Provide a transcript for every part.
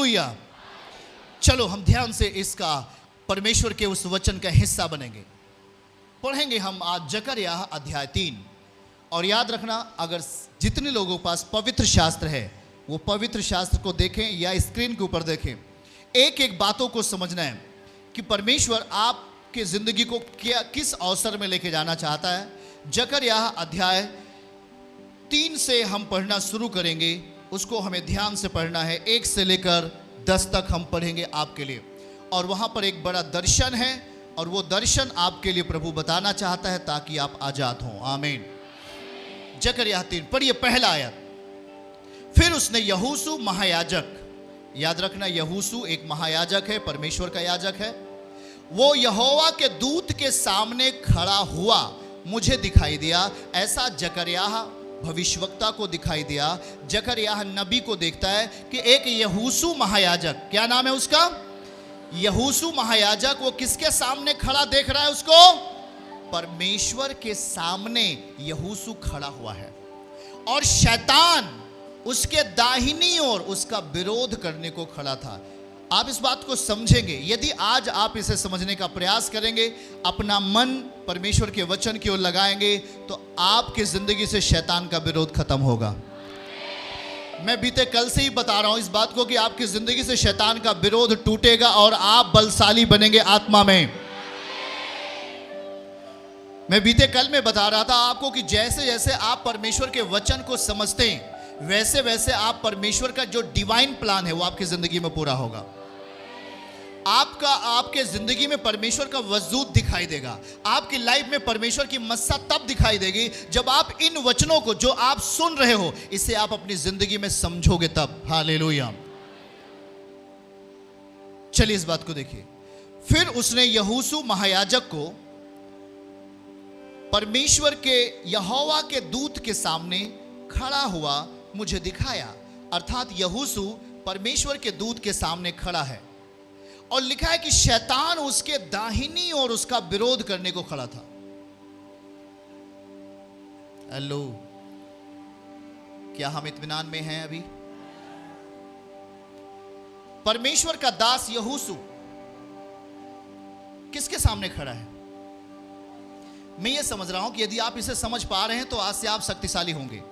Hallelujah. चलो हम ध्यान से इसका परमेश्वर के उस वचन का हिस्सा बनेंगे। पढ़ेंगे हम आज जकरयाह अध्याय 3। और याद रखना, अगर जितने लोगों के पास पवित्र शास्त्र है वो पवित्र शास्त्र को देखें या स्क्रीन के ऊपर देखें। एक एक बातों को समझना है कि परमेश्वर आपके ज़िंदगी को क्या किस अवसर में लेके जाना चाहता है। जकरयाह अध्याय 3 से हम पढ़ना शुरू करेंगे। उसको हमें ध्यान से पढ़ना है। 1 से लेकर 10 तक हम पढ़ेंगे आपके लिए। और वहाँ पर एक बड़ा दर्शन है और वो दर्शन आपके लिए प्रभु बताना चाहता है ताकि आप आज़ाद हों। आमीन। जकरयाह 3 पढ़िए पहला आयत। फिर उसने यहोशू महायाजक, याद रखना यहोशू एक महायाजक है, परमेश्वर का याजक है, वो यहोवा के दूत के सामने खड़ा हुआ मुझे दिखाई दिया। ऐसा जकरयाह भविष्यवक्ता को दिखाई दिया। जकरयाह नबी को देखता है कि एक यहोशू महायाजक, क्या नाम है उसका? यहोशू महायाजक, वो किसके सामने खड़ा देख रहा है उसको? परमेश्वर के सामने यहोशू खड़ा हुआ है और शैतान उसके दाहिनी ओर उसका विरोध करने को खड़ा था। आप इस बात को समझेंगे यदि आज आप इसे समझने का प्रयास करेंगे, अपना मन परमेश्वर के वचन की ओर लगाएंगे, तो आपकी जिंदगी से शैतान का विरोध खत्म होगा। मैं बीते कल से ही बता रहा हूं इस बात को कि आपकी जिंदगी से शैतान का विरोध टूटेगा और आप बलशाली बनेंगे आत्मा में। मैं बीते कल में बता रहा था आपको कि जैसे जैसे आप परमेश्वर के वचन को समझते हैं वैसे वैसे आप परमेश्वर का जो डिवाइन प्लान है वो आपकी जिंदगी में पूरा होगा। आपके जिंदगी में परमेश्वर का वजूद दिखाई देगा। आपकी लाइफ में परमेश्वर की मस्सा तब दिखाई देगी जब आप इन वचनों को जो आप सुन रहे हो इसे आप अपनी जिंदगी में समझोगे तब। हालेलुया। चलिए इस बात को देखिए। फिर उसने यहोशू महायाजक को परमेश्वर के यहोवा के दूत के सामने खड़ा हुआ मुझे दिखाया। अर्थात यहोशू परमेश्वर के दूत के सामने खड़ा है और लिखा है कि शैतान उसके दाहिनी और उसका विरोध करने को खड़ा था। हेलो, क्या हम इत्मीनान में हैं अभी? परमेश्वर का दास यहोशू किसके सामने खड़ा है? मैं ये समझ रहा हूं कि यदि आप इसे समझ पा रहे हैं तो आज से आप शक्तिशाली होंगे।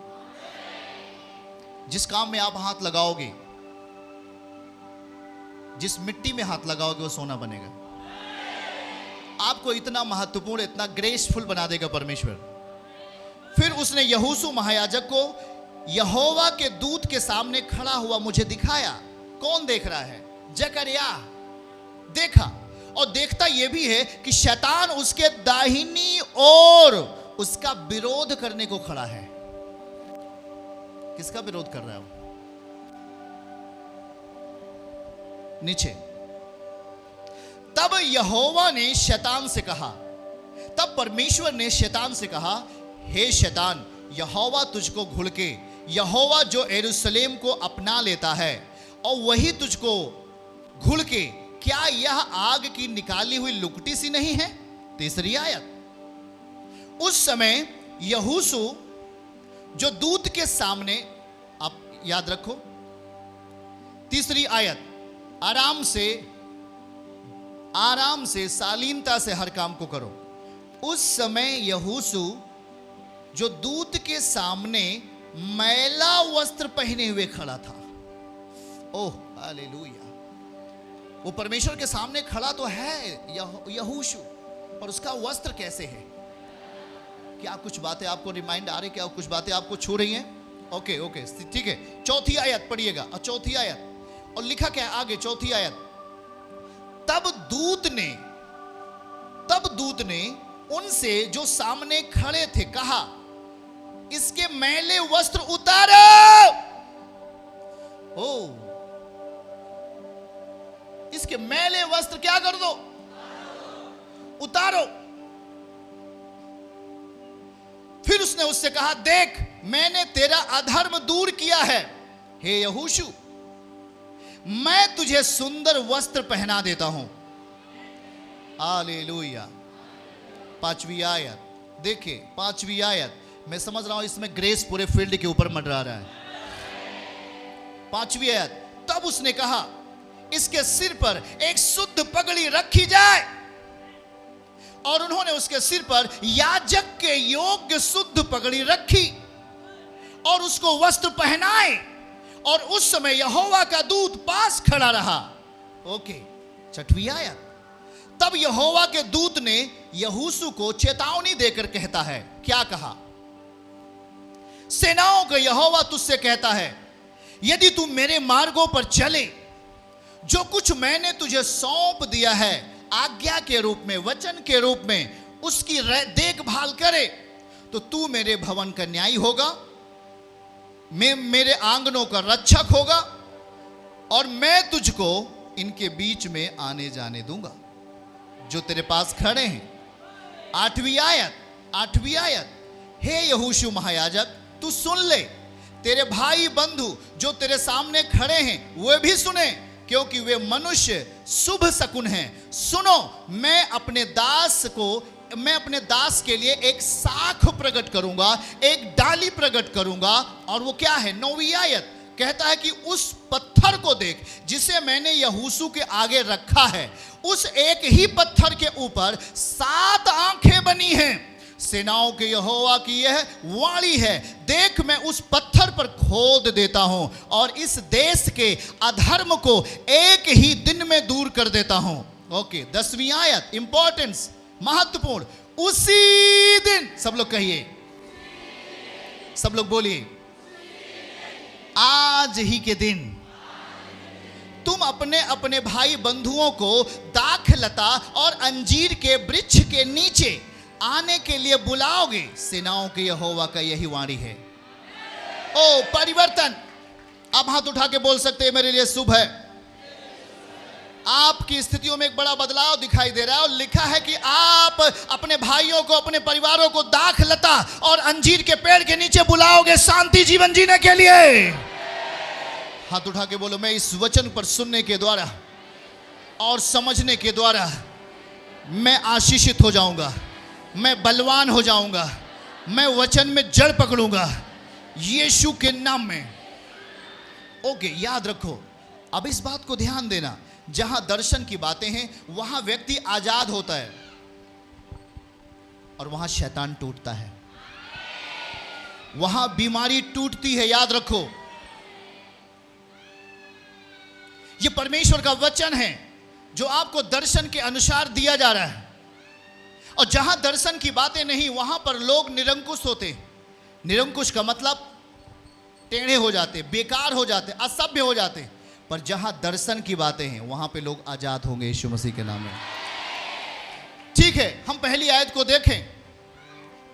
जिस काम में आप हाथ लगाओगे, जिस मिट्टी में हाथ लगाओगे वो सोना बनेगा। आपको इतना महत्वपूर्ण, इतना ग्रेसफुल बना देगा परमेश्वर। फिर उसने यहोशू महायाजक को यहोवा के दूत के सामने खड़ा हुआ मुझे दिखाया। कौन देख रहा है? जकरयाह देखा। और देखता यह भी है कि शैतान उसके दाहिनी ओर उसका विरोध करने को खड़ा है। किसका विरोध कर रहा है वो? नीचे। तब यहोवा ने शैतान से कहा, तब परमेश्वर ने शैतान से कहा, हे शैतान, यहोवा तुझको घुड़के, यहोवा जो यरूशलेम को अपना लेता है और वही तुझको घुड़के, क्या यह आग की निकाली हुई लुकटी सी नहीं है? 3 आयत। उस समय यहोशू जो दूत के सामने, आप याद रखो 3 आयत, आराम से शालीनता से हर काम को करो। उस समय यहोशू जो दूत के सामने मैला वस्त्र पहने हुए खड़ा था। Oh hallelujah. वो परमेश्वर के सामने खड़ा तो है यहोशू, और उसका वस्त्र कैसे है? क्या कुछ बातें आपको रिमाइंड आ रही? क्या कुछ बातें आपको छू रही हैं? ओके ठीक है। 4 आयत पढ़िएगा। 4 आयत, और लिखा क्या है आगे? 4 आयत। तब दूत ने उनसे जो सामने खड़े थे कहा, इसके मैले वस्त्र उतारो। ओ, इसके मैले वस्त्र क्या कर दो? उतारो। फिर उसने उससे कहा, देख मैंने तेरा अधर्म दूर किया है, हे यहोशू, मैं तुझे सुंदर वस्त्र पहना देता हूं। हालेलुया। 5वीं आयत देखिए। 5वीं आयत, मैं समझ रहा हूं इसमें ग्रेस पूरे फील्ड के ऊपर मंडरा रहा है। 5वीं आयत। तब उसने कहा, इसके सिर पर एक शुद्ध पगड़ी रखी जाए। और उन्होंने उसके सिर पर याजक के योग्य शुद्ध पगड़ी रखी और उसको वस्त्र पहनाए। और उस समय यहोवा का दूत पास खड़ा रहा। ओके, 6वीं आयत। तब यहोवा के दूत ने यहोशू को चेतावनी देकर कहता है, क्या कहा? सेनाओं का यहोवा तुझसे कहता है, यदि तू मेरे मार्गों पर चले, जो कुछ मैंने तुझे सौंप दिया है आज्ञा के रूप में, वचन के रूप में, उसकी देखभाल करे, तो तू मेरे भवन का न्यायी होगा, मैं मेरे आंगनों का रक्षक होगा, और मैं तुझको इनके बीच में आने जाने दूंगा जो तेरे पास खड़े हैं। 8वीं आयत। हे यहोशू महायाजक, तू सुन ले, तेरे भाई बंधु जो तेरे सामने खड़े हैं वे भी सुने, क्योंकि वे मनुष्य शुभ शकुन हैं। सुनो, मैं अपने दास के लिए एक साख प्रकट करूंगा, एक डाली प्रकट करूंगा। और वो क्या है? 9वीं आयत कहता है कि उस पत्थर को देख जिसे मैंने यहोशू के आगे रखा है, उस एक ही पत्थर के ऊपर 7 आंखें बनी हैं। सेनाओं के यहोवा की यह वाणी है, देख मैं उस पत्थर पर खोद देता हूं और इस देश के अधर्म को एक ही दिन में दूर कर देता हूं। ओके, 10वीं आयत, इंपॉर्टेंस, महत्वपूर्ण। उसी दिन, सब लोग कहिए, सब लोग बोलिए, आज ही के दिन तुम अपने अपने भाई बंधुओं को दाखलता और अंजीर के वृक्ष के नीचे आने के लिए बुलाओगे। सेनाओं के यहोवा का यही वाणी है। ओ परिवर्तन! आप हाथ उठा के बोल सकते हैं, मेरे लिए शुभ है। आपकी स्थितियों में एक बड़ा बदलाव दिखाई दे रहा है, और लिखा है कि आप अपने भाइयों को, अपने परिवारों को दाखलता और अंजीर के पेड़ के नीचे बुलाओगे शांति जीवन जीने के लिए। हाथ उठा के बोलो, मैं इस वचन पर सुनने के द्वारा और समझने के द्वारा मैं आशीषित हो जाऊंगा, मैं बलवान हो जाऊंगा, मैं वचन में जड़ पकड़ूंगा यीशु के नाम में। ओके, याद रखो, अब इस बात को ध्यान देना, जहां दर्शन की बातें हैं वहां व्यक्ति आजाद होता है और वहां शैतान टूटता है, वहां बीमारी टूटती है। याद रखो, यह परमेश्वर का वचन है जो आपको दर्शन के अनुसार दिया जा रहा है। और जहां दर्शन की बातें नहीं, वहां पर लोग निरंकुश होते। निरंकुश का मतलब टेढ़े हो जाते, बेकार हो जाते, असभ्य हो जाते। पर जहां दर्शन की बातें हैं वहां पे लोग आजाद होंगे यीशु मसीह के नाम में। ठीक है, हम पहली आयत को देखें।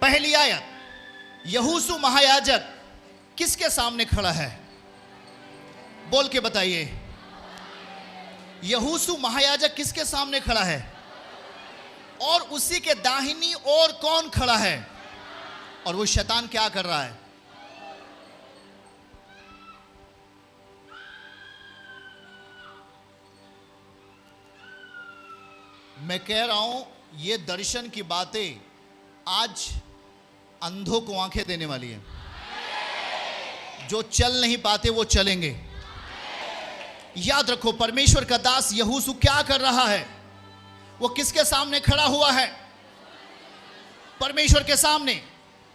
पहली आयत, यहोशू महायाजक किसके सामने खड़ा है? बोल के बताइए, यहोशू महायाजक किसके सामने खड़ा है? और उसी के दाहिनी ओर कौन खड़ा है? और वो शैतान क्या कर रहा है? मैं कह रहा हूं, ये दर्शन की बातें आज अंधों को आंखें देने वाली है। जो चल नहीं पाते वो चलेंगे। याद रखो, परमेश्वर का दास यहोशू क्या कर रहा है? वो किसके सामने खड़ा हुआ है? परमेश्वर के सामने।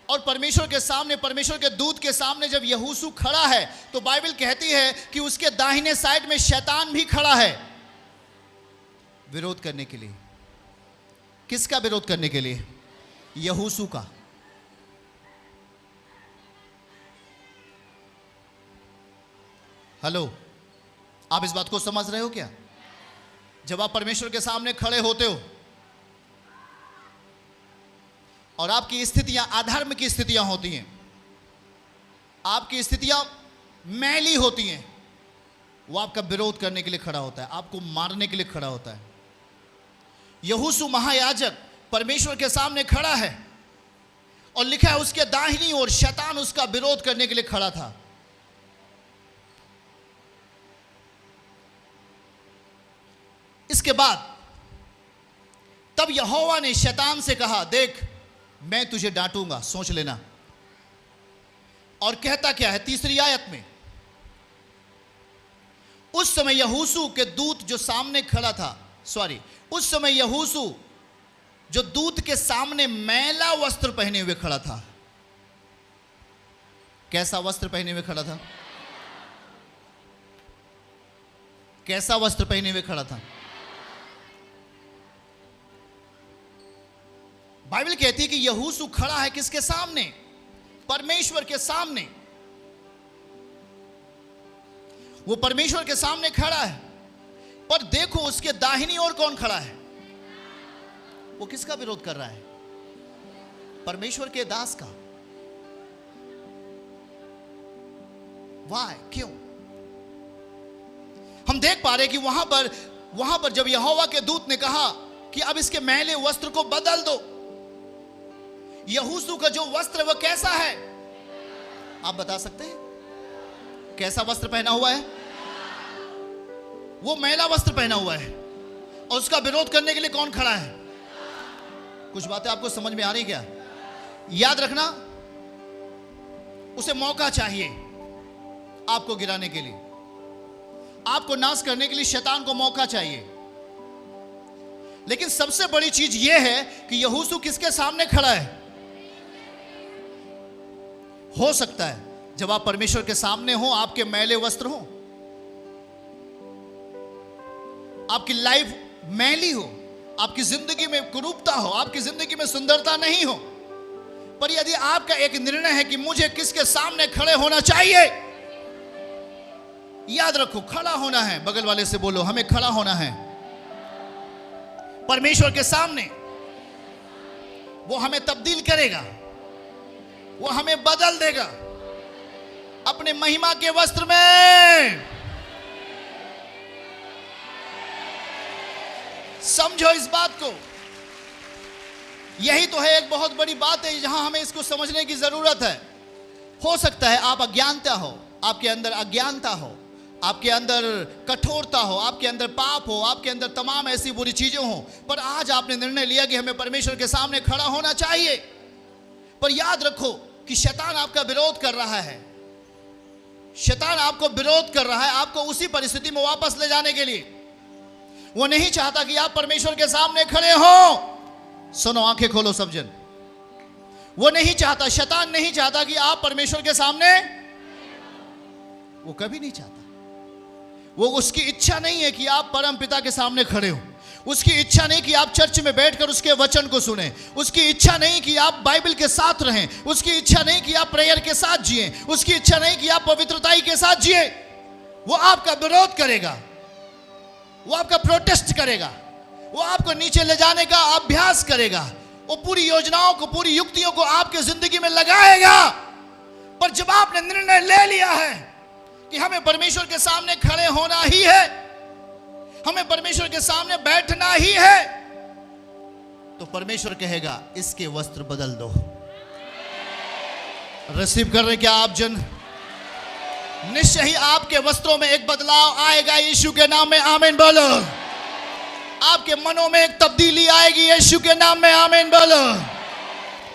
और परमेश्वर के सामने, परमेश्वर के दूत के सामने जब यहोशू खड़ा है तो बाइबल कहती है कि उसके दाहिने साइड में शैतान भी खड़ा है विरोध करने के लिए। किसका विरोध करने के लिए? यहोशू का। हेलो, आप इस बात को समझ रहे हो क्या? जब आप परमेश्वर के सामने खड़े होते हो और आपकी स्थितियां अधर्म की स्थितियां होती हैं, आपकी स्थितियां मैली होती हैं, वो आपका विरोध करने के लिए खड़ा होता है, आपको मारने के लिए खड़ा होता है। यहोशू महायाजक परमेश्वर के सामने खड़ा है और लिखा है उसके दाहिनी ओर शैतान उसका विरोध करने के लिए खड़ा था। इसके बाद तब यहोवा ने शैतान से कहा, देख मैं तुझे डांटूंगा, सोच लेना। और कहता क्या है तीसरी आयत में? उस समय यहोशू के दूत जो सामने खड़ा था, उस समय यहोशू जो दूत के सामने मैला वस्त्र पहने हुए खड़ा था। कैसा वस्त्र पहने हुए खड़ा था? कैसा वस्त्र पहने हुए खड़ा था? बाइबल कहती है कि यहोशू खड़ा है किसके सामने? परमेश्वर के सामने। वो परमेश्वर के सामने खड़ा है, पर देखो उसके दाहिनी ओर कौन खड़ा है? वो किसका विरोध कर रहा है? परमेश्वर के दास का। वाह, क्यों? हम देख पा रहे कि वहां पर जब यहोवा के दूत ने कहा कि अब इसके मैले वस्त्र को बदल दो, यहोशू का जो वस्त्र वो कैसा है? आप बता सकते हैं कैसा वस्त्र पहना हुआ है? वो मैला वस्त्र पहना हुआ है, और उसका विरोध करने के लिए कौन खड़ा है? कुछ बातें आपको समझ में आ रही क्या? याद रखना, उसे मौका चाहिए आपको गिराने के लिए, आपको नाश करने के लिए शैतान को मौका चाहिए। लेकिन सबसे बड़ी चीज यह है कि यहोशू किसके सामने खड़ा है? हो सकता है जब आप परमेश्वर के सामने हो, आपके मैले वस्त्र हो, आपकी लाइफ मैली हो, आपकी जिंदगी में कुरूपता हो, आपकी जिंदगी में सुंदरता नहीं हो, पर यदि आपका एक निर्णय है कि मुझे किसके सामने खड़े होना चाहिए, याद रखो, खड़ा होना है। बगल वाले से बोलो, हमें खड़ा होना है परमेश्वर के सामने। वो हमें तब्दील करेगा, वो हमें बदल देगा अपने महिमा के वस्त्र में। समझो इस बात को। यही तो है एक बहुत बड़ी बात है जहां हमें इसको समझने की जरूरत है। हो सकता है आप अज्ञानता हो, आपके अंदर अज्ञानता हो, आपके अंदर कठोरता हो, आपके अंदर पाप हो, आपके अंदर तमाम ऐसी बुरी चीजें हो, पर आज आपने निर्णय लिया कि हमें परमेश्वर के सामने खड़ा होना चाहिए। पर याद रखो कि शैतान आपका विरोध कर रहा है। शैतान आपको विरोध कर रहा है, आपको उसी परिस्थिति में वापस ले जाने के लिए। वो नहीं चाहता कि आप परमेश्वर के सामने खड़े हो। सुनो, आंखें खोलो सब जन। वो नहीं चाहता, शैतान नहीं चाहता कि आप परमेश्वर के सामने, वो कभी नहीं चाहता। वो उसकी इच्छा नहीं है कि आप परम पिता के सामने खड़े हो। उसकी इच्छा नहीं कि आप चर्च में बैठकर उसके वचन को सुने। उसकी इच्छा नहीं कि आप बाइबल के साथ रहें। उसकी इच्छा नहीं कि आप प्रेयर के साथ जिएं। उसकी इच्छा नहीं कि आप पवित्रताई के साथ जिए। वो आपका विरोध करेगा, वो आपका प्रोटेस्ट करेगा, वो आपको नीचे ले जाने का अभ्यास करेगा। वो पूरी योजनाओं को, पूरी युक्तियों को आपके जिंदगी में लगाएगा। पर जब आपने निर्णय ले लिया है कि हमें परमेश्वर के सामने खड़े होना ही है, हमें परमेश्वर के सामने बैठना ही है, तो परमेश्वर कहेगा इसके वस्त्र बदल दो। रिसीव कर रहे क्या आप जन? निश्चय ही आपके वस्त्रों में एक बदलाव आएगा यीशु के नाम में। आमीन बोलो। आपके मनों में एक तब्दीली आएगी यीशु के नाम में। आमीन बोलो।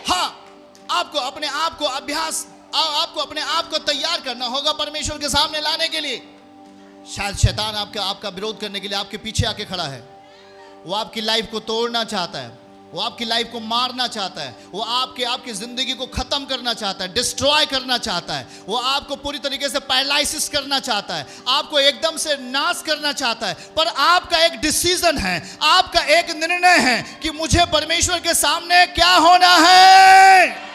हाँ, आपको अपने आप को आपको अपने आप को तैयार करना होगा परमेश्वर के सामने लाने के लिए। शायद शैतान आपका विरोध करने के लिए आपके पीछे आके खड़ा है। वो आपकी लाइफ को तोड़ना चाहता है, वो आपकी लाइफ को मारना चाहता है, वो आपकी जिंदगी को खत्म करना चाहता है, डिस्ट्रॉय करना चाहता है। वो आपको पूरी तरीके से पैरालाइसिस करना चाहता है, आपको एकदम से नाश करना चाहता है। पर आपका एक डिसीजन है, आपका एक निर्णय है कि मुझे परमेश्वर के सामने क्या होना है।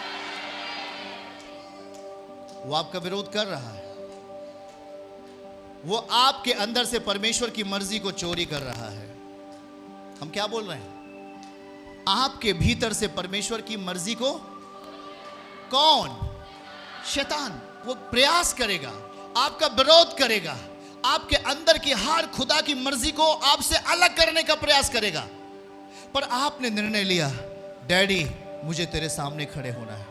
वो आपका विरोध कर रहा है, वो आपके अंदर से परमेश्वर की मर्जी को चोरी कर रहा है। हम क्या बोल रहे हैं? आपके भीतर से परमेश्वर की मर्जी को कौन? शैतान। वो प्रयास करेगा, आपका विरोध करेगा, आपके अंदर की हर खुदा की मर्जी को आपसे अलग करने का प्रयास करेगा। पर आपने निर्णय लिया, डैडी मुझे तेरे सामने खड़े होना है,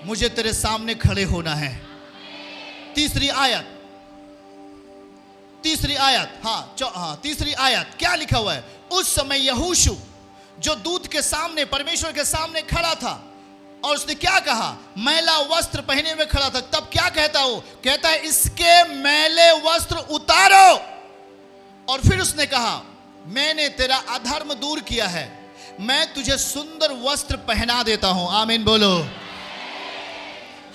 मुझे तेरे सामने खड़े होना है। तीसरी आयत, तीसरी आयत क्या लिखा हुआ है? उस समय यहोशू जो दूत के सामने, परमेश्वर के सामने खड़ा था, और उसने क्या कहा? मैला वस्त्र पहने हुए खड़ा था। तब क्या कहता वो? कहता है इसके मैले वस्त्र उतारो। और फिर उसने कहा मैंने तेरा अधर्म दूर किया है, मैं तुझे सुंदर वस्त्र पहना देता हूं। आमीन बोलो।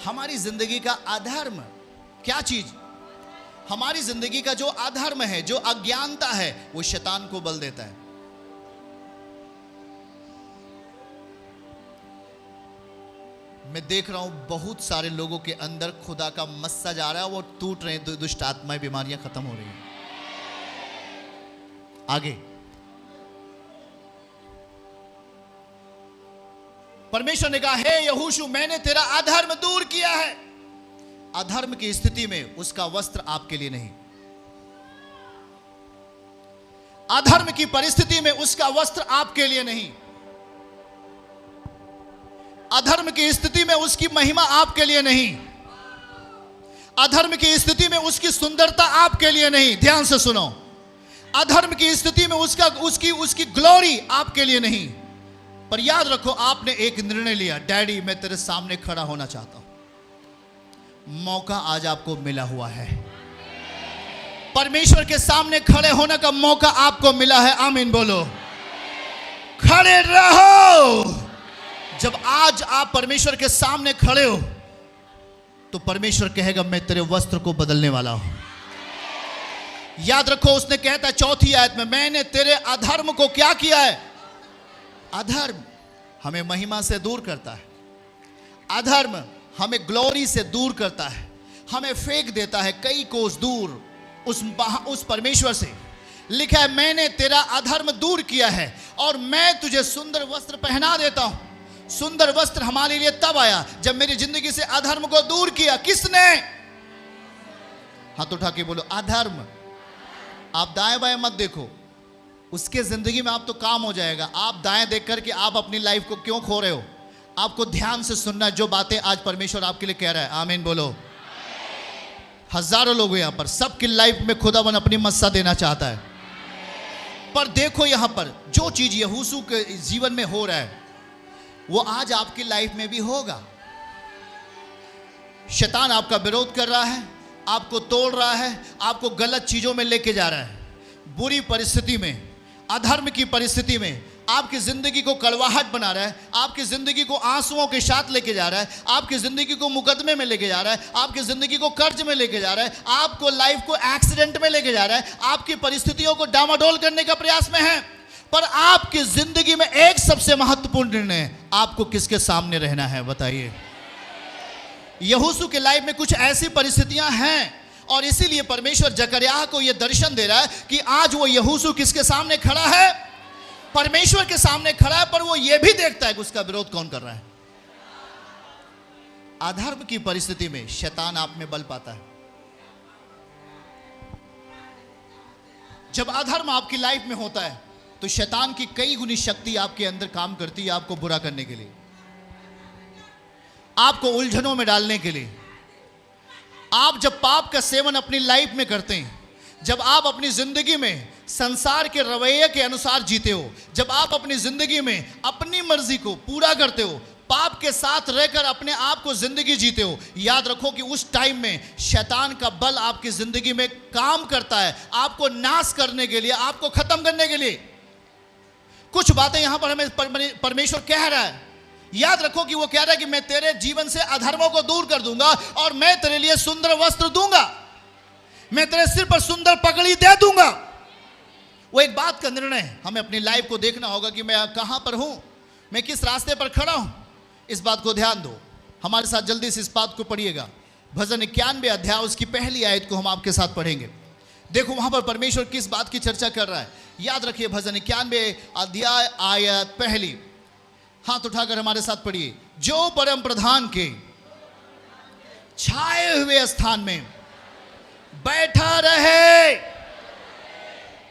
हमारी जिंदगी का अधर्म क्या चीज? हमारी जिंदगी का जो अधर्म है, जो अज्ञानता है, वो शैतान को बल देता है। मैं देख रहा हूं बहुत सारे लोगों के अंदर खुदा का मस्सा जा रहा है, वो टूट रहे हैं, दुष्ट आत्माएं, बीमारियां खत्म हो रही हैं। आगे परमेश्वर ने कहा हे यहोशू, मैंने तेरा अधर्म दूर किया है। अधर्म की स्थिति में उसका वस्त्र आपके लिए नहीं, अधर्म की परिस्थिति में उसका वस्त्र आपके लिए नहीं, अधर्म की स्थिति में उसकी महिमा आपके लिए नहीं, अधर्म की स्थिति में उसकी सुंदरता आपके लिए नहीं। ध्यान से सुनो, अधर्म की स्थिति में उसकी ग्लोरी आपके लिए नहीं। पर याद रखो, आपने एक निर्णय लिया, डैडी मैं तेरे सामने खड़ा होना चाहता हूं। मौका आज आपको मिला हुआ है, परमेश्वर के सामने खड़े होने का मौका आपको मिला है। आमीन बोलो। खड़े रहो। जब आज आप परमेश्वर के सामने खड़े हो तो परमेश्वर कहेगा मैं तेरे वस्त्र को बदलने वाला हूं। याद रखो, उसने कहता है 4वीं आयत में, मैंने तेरे अधर्म को क्या किया है? अधर्म हमें महिमा से दूर करता है, अधर्म हमें ग्लोरी से दूर करता है, हमें फेंक देता है कई कोस दूर उस परमेश्वर से। लिखा है मैंने तेरा अधर्म दूर किया है और मैं तुझे सुंदर वस्त्र पहना देता हूं। सुंदर वस्त्र हमारे लिए तब आया जब मेरी जिंदगी से अधर्म को दूर किया। किसने? हाथ उठा के बोलो अधर्म। आप दाएं बाएं मत देखो, उसके जिंदगी में आप तो काम हो जाएगा। आप दाएं देख करके आप अपनी लाइफ को क्यों खो रहे हो? आपको ध्यान से सुनना है जो बातें आज परमेश्वर आपके लिए कह रहा है। आमीन बोलो। हजारों लोग यहां पर, सबकी लाइफ में खुदावन अपनी मस्सा देना चाहता है। पर देखो यहां पर जो चीज यहोशू के जीवन में हो रहा है वो आज आपकी लाइफ में भी होगा। शैतान आपका विरोध कर रहा है, आपको तोड़ रहा है, आपको गलत चीजों में लेके जा रहा है। बुरी परिस्थिति में, अधर्म की परिस्थिति में आपकी जिंदगी को कड़वाहट बना रहा है, आपकी जिंदगी को आंसुओं के साथ लेके जा रहा है, आपकी जिंदगी को मुकदमे में लेके जा रहा है, आपकी जिंदगी को कर्ज में लेके जा रहा है, आपको लाइफ को एक्सीडेंट में लेके जा रहा है, आपकी परिस्थितियों को डामाडोल करने का प्रयास में है। पर आपकी जिंदगी में एक सबसे महत्वपूर्ण निर्णय है, आपको किसके सामने रहना है? बताइए। यहोशू के लाइफ में कुछ ऐसी परिस्थितियां हैं और इसीलिए परमेश्वर जकर्याह को यह दर्शन दे रहा है कि आज वो यहोशू किसके सामने खड़ा है? परमेश्वर के सामने खड़ा है। पर वो ये भी देखता है कि उसका विरोध कौन कर रहा है। अधर्म की परिस्थिति में शैतान आप में बल पाता है। जब अधर्म आपकी लाइफ में होता है तो शैतान की कई गुनी शक्ति आपके अंदर काम करती है, आपको बुरा करने के लिए, आपको उलझनों में डालने के लिए। आप जब पाप का सेवन अपनी लाइफ में करते हैं, जब आप अपनी जिंदगी में संसार के रवैये के अनुसार जीते हो, जब आप अपनी जिंदगी में अपनी मर्जी को पूरा करते हो, पाप के साथ रहकर अपने आप को जिंदगी जीते हो, याद रखो कि उस टाइम में शैतान का बल आपकी जिंदगी में काम करता है, आपको नाश करने के लिए, आपको खत्म करने के लिए। कुछ बातें यहां पर हमें परमेश्वर कह रहा है। याद रखो कि वो कह रहा है कि मैं तेरे जीवन से अधर्मों को दूर कर दूंगा और मैं तेरे लिए सुंदर वस्त्र दूंगा, मैं तेरे सिर पर सुंदर पगड़ी दे दूंगा। वो एक बात का निर्णय है, हमें अपनी लाइफ को देखना होगा कि मैं कहां पर हूं, मैं किस रास्ते पर खड़ा हूं। इस बात को ध्यान दो। हमारे साथ जल्दी से इस बात को पढ़िएगा। भजन 91 अध्याय उसकी पहली आयत को हम आपके साथ पढ़ेंगे। देखो वहां पर परमेश्वर किस बात की चर्चा कर रहा है। याद रखिए भजन 91 अध्याय आयत पहली। हाथ उठाकर हमारे साथ पढ़िए। जो परम प्रधान के छाए हुए स्थान में बैठा रहे।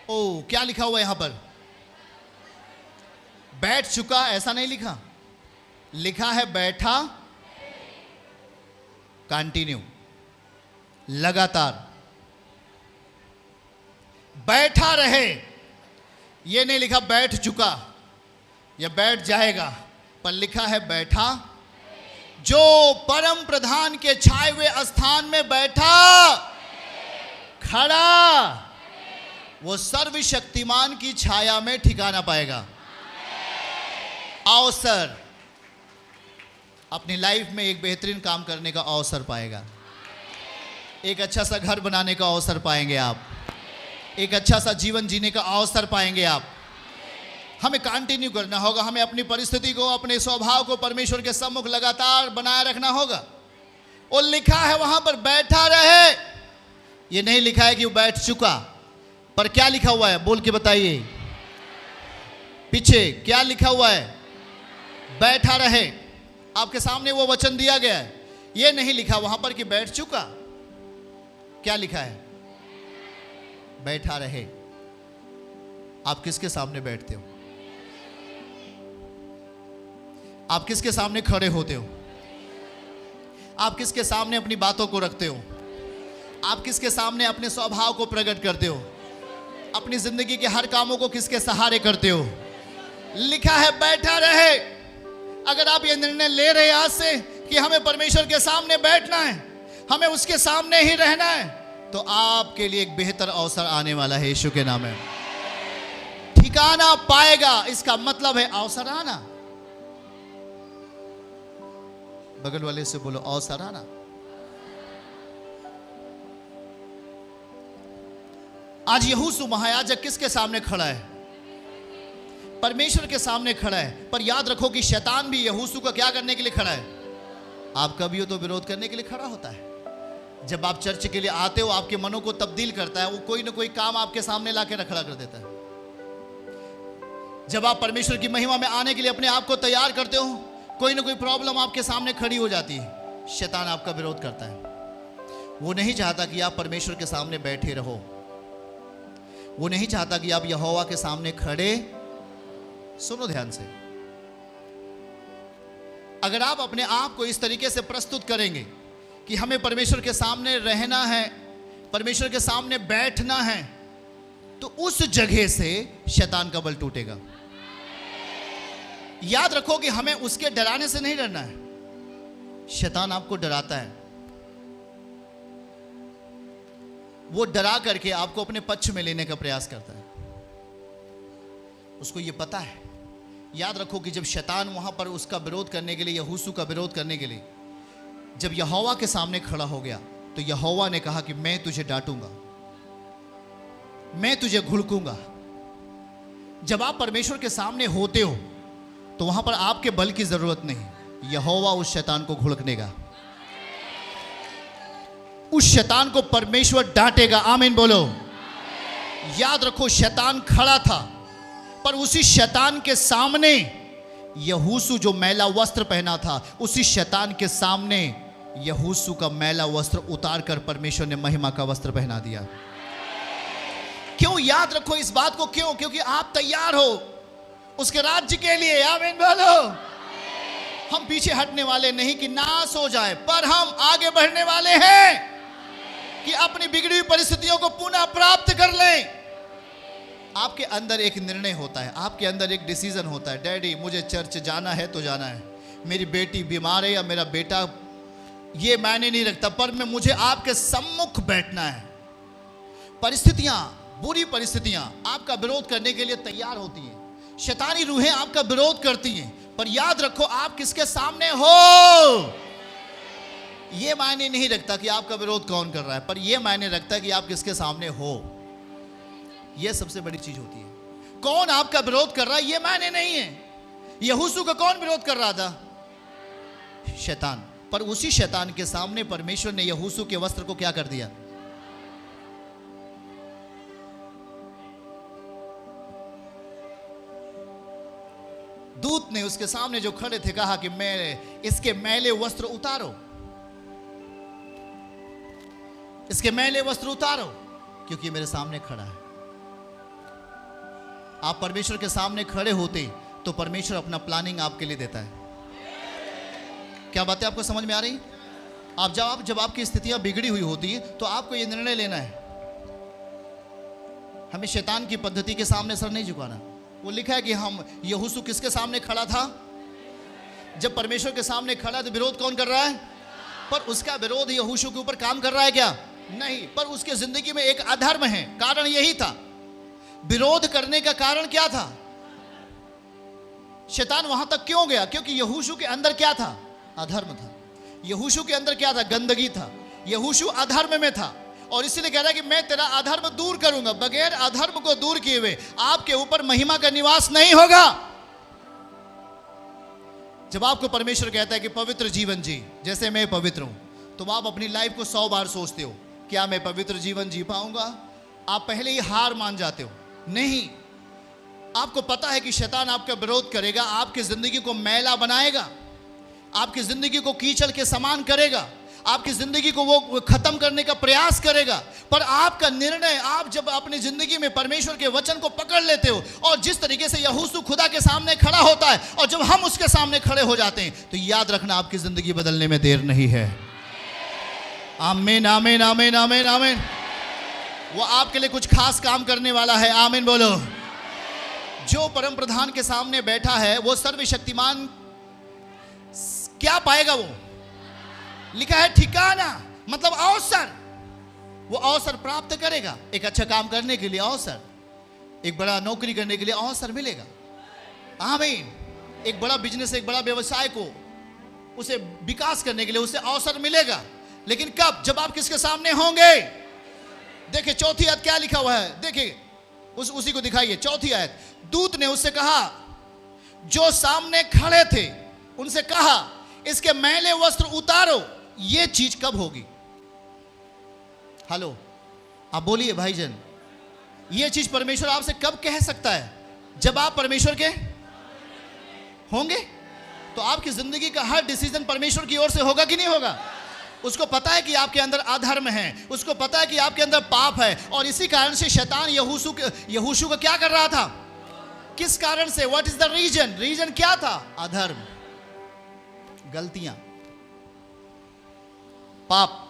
ओ क्या लिखा हुआ है यहां पर? बैठ चुका, ऐसा नहीं लिखा, लिखा है बैठा, कंटिन्यू, लगातार बैठा रहे। यह नहीं लिखा बैठ चुका या बैठ जाएगा, पर लिखा है बैठा जो परम प्रधान के छाए हुए स्थान में बैठा खड़ा, वो सर्वशक्तिमान की छाया में ठिकाना पाएगा। अवसर, अपनी लाइफ में एक बेहतरीन काम करने का अवसर पाएगा। एक अच्छा सा घर बनाने का अवसर पाएंगे आप। एक अच्छा सा जीवन जीने का अवसर पाएंगे आप। हमें कंटिन्यू करना होगा। हमें अपनी परिस्थिति को, अपने स्वभाव को परमेश्वर के सम्मुख लगातार बनाए रखना होगा। और लिखा है वहां पर बैठा रहे, ये नहीं लिखा है कि वो बैठ चुका। पर क्या लिखा हुआ है, बोल के बताइए। पीछे क्या लिखा हुआ है, बैठा रहे। आपके सामने वो वचन दिया गया है। ये नहीं लिखा वहां पर कि बैठ चुका। क्या लिखा है, बैठा रहे। आप किसके सामने बैठते हो? आप किसके सामने खड़े होते हो? आप किसके सामने अपनी बातों को रखते हो? आप किसके सामने अपने स्वभाव को प्रकट करते हो? अपनी जिंदगी के हर कामों को किसके सहारे करते हो? लिखा है बैठा रहे। अगर आप ये निर्णय ले रहे आज से कि हमें परमेश्वर के सामने बैठना है, हमें उसके सामने ही रहना है, तो आपके लिए एक बेहतर अवसर आने वाला है। यीशु के नाम में ठिकाना पाएगा। इसका मतलब है अवसर आना। बगल वाले से बोलो, अवसर आना। आज यहोशू महायाजक किसके सामने खड़ा है? परमेश्वर के सामने खड़ा है। पर याद रखो कि शैतान भी यहोशू का क्या करने के लिए खड़ा है? आप कभी हो तो विरोध करने के लिए खड़ा होता है। जब आप चर्च के लिए आते हो, आपके मनों को तब्दील करता है। वो कोई ना कोई काम आपके सामने लाके खड़ा कर देता है। जब आप परमेश्वर की महिमा में आने के लिए अपने आप को तैयार करते हो, कोई ना कोई प्रॉब्लम आपके सामने खड़ी हो जाती है। शैतान आपका विरोध करता है। वो नहीं चाहता कि आप परमेश्वर के सामने बैठे रहो। वो नहीं चाहता कि आप यहोवा के सामने खड़े। सुनो ध्यान से, अगर आप अपने आप को इस तरीके से प्रस्तुत करेंगे कि हमें परमेश्वर के सामने रहना है, परमेश्वर के सामने बैठना है, तो उस जगह से शैतान का बल टूटेगा। याद रखो कि हमें उसके डराने से नहीं डरना है। शैतान आपको डराता है। वो डरा करके आपको अपने पक्ष में लेने का प्रयास करता है। उसको ये पता है। याद रखो कि जब शैतान वहां पर उसका विरोध करने के लिए, यहोशू का विरोध करने के लिए जब यहोवा के सामने खड़ा हो गया, तो यहोवा ने कहा कि मैं तुझे डांटूंगा, मैं तुझे घुड़कूंगा। जब आप परमेश्वर के सामने होते हो तो वहां पर आपके बल की जरूरत नहीं, यहोवा उस शैतान को घुड़कनेगा। उस शैतान को परमेश्वर डांटेगा। आमीन बोलो। याद रखो, शैतान खड़ा था, पर उसी शैतान के सामने यहोशू जो मैला वस्त्र पहना था, उसी शैतान के सामने यहोशू का मैला वस्त्र उतार कर परमेश्वर ने महिमा का वस्त्र पहना दिया। क्यों? याद रखो इस बात को। क्यों? क्योंकि आप तैयार हो उसके राज्य के लिए। आमीन बोलो। हम पीछे हटने वाले नहीं कि नाश हो जाए, पर हम आगे बढ़ने वाले हैं कि अपनी बिगड़ी हुई परिस्थितियों को पुनः प्राप्त कर लें। आपके अंदर एक निर्णय होता है, आपके अंदर एक डिसीजन होता है। डैडी, मुझे चर्च जाना है तो जाना है। मेरी बेटी बीमार है या मेरा बेटा, ये मायने नहीं रखता, पर मैं मुझे आपके सम्मुख बैठना है। परिस्थितियां, बुरी परिस्थितियां आपका विरोध करने के लिए तैयार होती हैं। शैतानी रूहें आपका विरोध करती हैं, पर याद रखो आप किसके सामने हो। यह मायने नहीं रखता कि आपका विरोध कौन कर रहा है, पर यह मायने रखता है कि आप किसके सामने हो। यह सबसे बड़ी चीज होती है। कौन आपका विरोध कर रहा है यह मायने नहीं है। यहोशू का कौन विरोध कर रहा था? शैतान। पर उसी शैतान के सामने परमेश्वर ने यहोशू के वस्त्र को क्या कर दिया? दूत ने उसके सामने जो खड़े थे कहा कि मैं इसके मैले वस्त्र उतारो, इसके मैले वस्त्र उतारो, क्योंकि मेरे सामने खड़ा है। आप परमेश्वर के सामने खड़े होते तो परमेश्वर अपना प्लानिंग आपके लिए देता है। क्या बातें आपको समझ में आ रही? जब आपकी स्थितियां बिगड़ी हुई होती हैं तो आपको यह निर्णय लेना है, हमें शैतान की पद्धति के सामने सर नहीं झुकाना। वो लिखा है कि हम यहोशू किसके सामने खड़ा था? जब परमेश्वर के सामने खड़ा है तो विरोध कौन कर रहा है? पर उसका विरोध यहोशू के ऊपर काम कर रहा है क्या? नहीं, पर उसके जिंदगी में एक अधर्म है। कारण यही था, विरोध करने का कारण क्या था? शैतान वहां तक क्यों गया? क्योंकि यहोशू के अंदर क्या था? अधर्म था। यहोशू के अंदर क्या था? गंदगी था। यहोशू अधर्म में था और इसीलिए कह रहा है कि मैं तेरा अधर्म दूर करूंगा। बगैर अधर्म को दूर किए हुए आपके ऊपर महिमा का निवास नहीं होगा। जब आपको परमेश्वर कहता है कि पवित्र जीवन जी जैसे मैं पवित्र हूं, तो आप अपनी लाइफ को 100 बार सोचते हो, क्या मैं पवित्र जीवन जी पाऊंगा? आप पहले ही हार मान जाते हो। नहीं, आपको पता है कि शैतान आपका विरोध करेगा, आपकी जिंदगी को मैला बनाएगा, आपकी जिंदगी को कीचड़ के समान करेगा, आपकी जिंदगी को वो खत्म करने का प्रयास करेगा। पर आपका निर्णय, आप जब अपनी जिंदगी में परमेश्वर के वचन को पकड़ लेते हो और जिस तरीके से यहोशू खुदा के सामने खड़ा होता है और जब हम उसके सामने खड़े हो जाते हैं, तो याद रखना आपकी जिंदगी बदलने में देर नहीं है। आमीन, आमीन, आमीन, आमीन, आमीन। वो आपके लिए कुछ खास काम करने वाला है। आमीन बोलो। जो परम प्रधान के सामने बैठा है वो सर्वशक्तिमान क्या पाएगा? वो लिखा है ठिकाना, मतलब अवसर। वो अवसर प्राप्त करेगा। एक अच्छा काम करने के लिए अवसर, एक बड़ा नौकरी करने के लिए अवसर मिलेगा। आमीन। एक बड़ा बिजनेस, एक बड़ा व्यवसाय को उसे विकास करने के लिए उसे अवसर मिलेगा। लेकिन कब? जब आप किसके सामने होंगे। देखिए चौथी आयत क्या लिखा हुआ है, देखिए उसी को दिखाइए। चौथी आयत, दूत ने उससे कहा, जो सामने खड़े थे उनसे कहा, इसके मैले वस्त्र उतारो। ये चीज कब होगी? हेलो, आप बोलिए भाईजन, ये चीज परमेश्वर आपसे कब कह सकता है? जब आप परमेश्वर के होंगे। तो आपकी जिंदगी का हर डिसीजन परमेश्वर की ओर से होगा कि नहीं होगा? उसको पता है कि आपके अंदर अधर्म है, उसको पता है कि आपके अंदर पाप है, और इसी कारण से शैतान यहोशू को क्या कर रहा था? किस कारण से? What is the reason? Reason क्या था? अधर्म, गलतियां, पाप,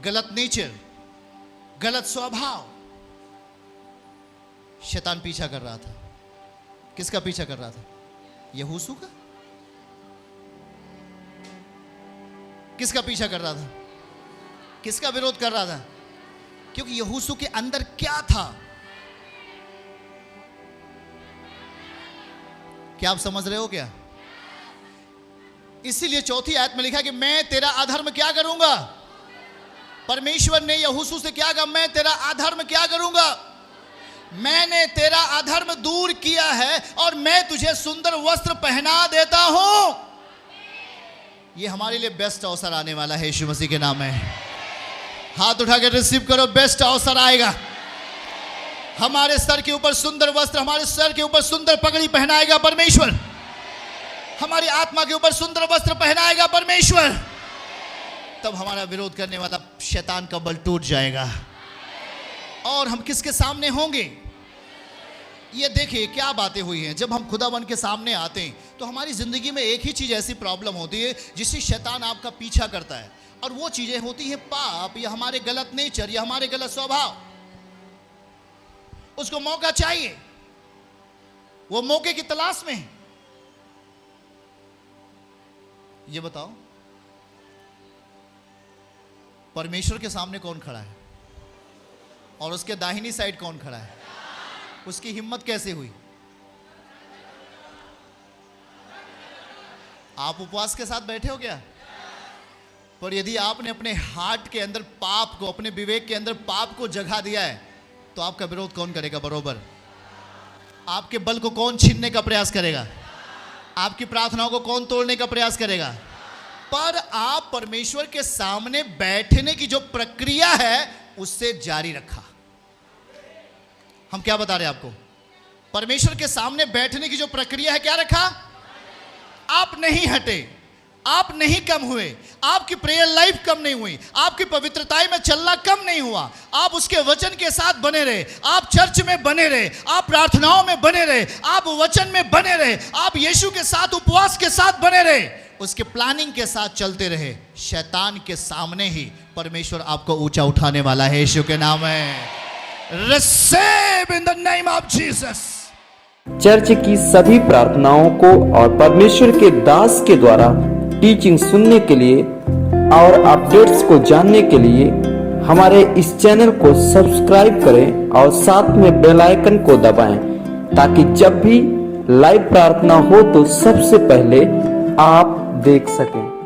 गलत नेचर, गलत स्वभाव। शैतान पीछा कर रहा था। किसका पीछा कर रहा था? यहोशू का। किसका पीछा कर रहा था? किसका विरोध कर रहा था? क्योंकि यहोशू के अंदर क्या था? क्या आप समझ रहे हो क्या? इसीलिए चौथी आयत में लिखा कि मैं तेरा अधर्म क्या करूंगा। परमेश्वर ने यहोशू से क्या कहा? मैं तेरा अधर्म क्या करूंगा। मैंने तेरा अधर्म दूर किया है और मैं तुझे सुंदर वस्त्र पहना देता हूं। ये हमारे लिए बेस्ट अवसर आने वाला है यीशु मसीह के नाम में। हाथ उठा के रिसीव करो, बेस्ट अवसर आएगा। हमारे सर के ऊपर सुंदर वस्त्र, हमारे सर के ऊपर सुंदर पगड़ी पहनाएगा परमेश्वर। हमारी आत्मा के ऊपर सुंदर वस्त्र पहनाएगा परमेश्वर। तब हमारा विरोध करने वाला शैतान का बल टूट जाएगा और हम किसके सामने होंगे? ये देखिए क्या बातें हुई हैं। जब हम खुदावन के सामने आते हैं तो हमारी जिंदगी में एक ही चीज ऐसी प्रॉब्लम होती है जिससे शैतान आपका पीछा करता है, और वो चीजें होती है पाप या हमारे गलत नेचर या हमारे गलत स्वभाव। उसको मौका चाहिए, वो मौके की तलाश में है। ये बताओ, परमेश्वर के सामने कौन खड़ा है और उसके दाहिनी साइड कौन खड़ा है? उसकी हिम्मत कैसे हुई? आप उपवास के साथ बैठे हो क्या? पर यदि आपने अपने हार्ट के अंदर पाप को, अपने विवेक के अंदर पाप को जगह दिया है, तो आपका विरोध कौन करेगा? बरोबर आपके बल को कौन छीनने का प्रयास करेगा? आपकी प्रार्थनाओं को कौन तोड़ने का प्रयास करेगा? पर आप परमेश्वर के सामने बैठने की जो प्रक्रिया है उससे जारी रखा। हम क्या बता रहे हैं आपको? परमेश्वर के सामने बैठने की जो प्रक्रिया है, क्या रखा? आप नहीं हटे, आप नहीं कम हुए, आपकी प्रेयर लाइफ कम नहीं हुई, आपकी पवित्रताई में चलना कम नहीं हुआ। आप उसके वचन के साथ बने रहे, आप चर्च में बने रहे, आप प्रार्थनाओं में बने रहे, आप वचन में बने रहे, आप यीशु के साथ उपवास के साथ बने रहे, उसके प्लानिंग के साथ चलते रहे। शैतान के सामने ही परमेश्वर आपको ऊंचा उठाने वाला है। यीशु के नाम में receive in the name of Jesus. Church की सभी प्रार्थनाओं को और परमेश्वर के दास के द्वारा टीचिंग सुनने के लिए और अपडेट्स को जानने के लिए हमारे इस चैनल को सब्सक्राइब करें और साथ में बेल आइकन को दबाएं, ताकि जब भी लाइव प्रार्थना हो तो सबसे पहले आप देख सकें।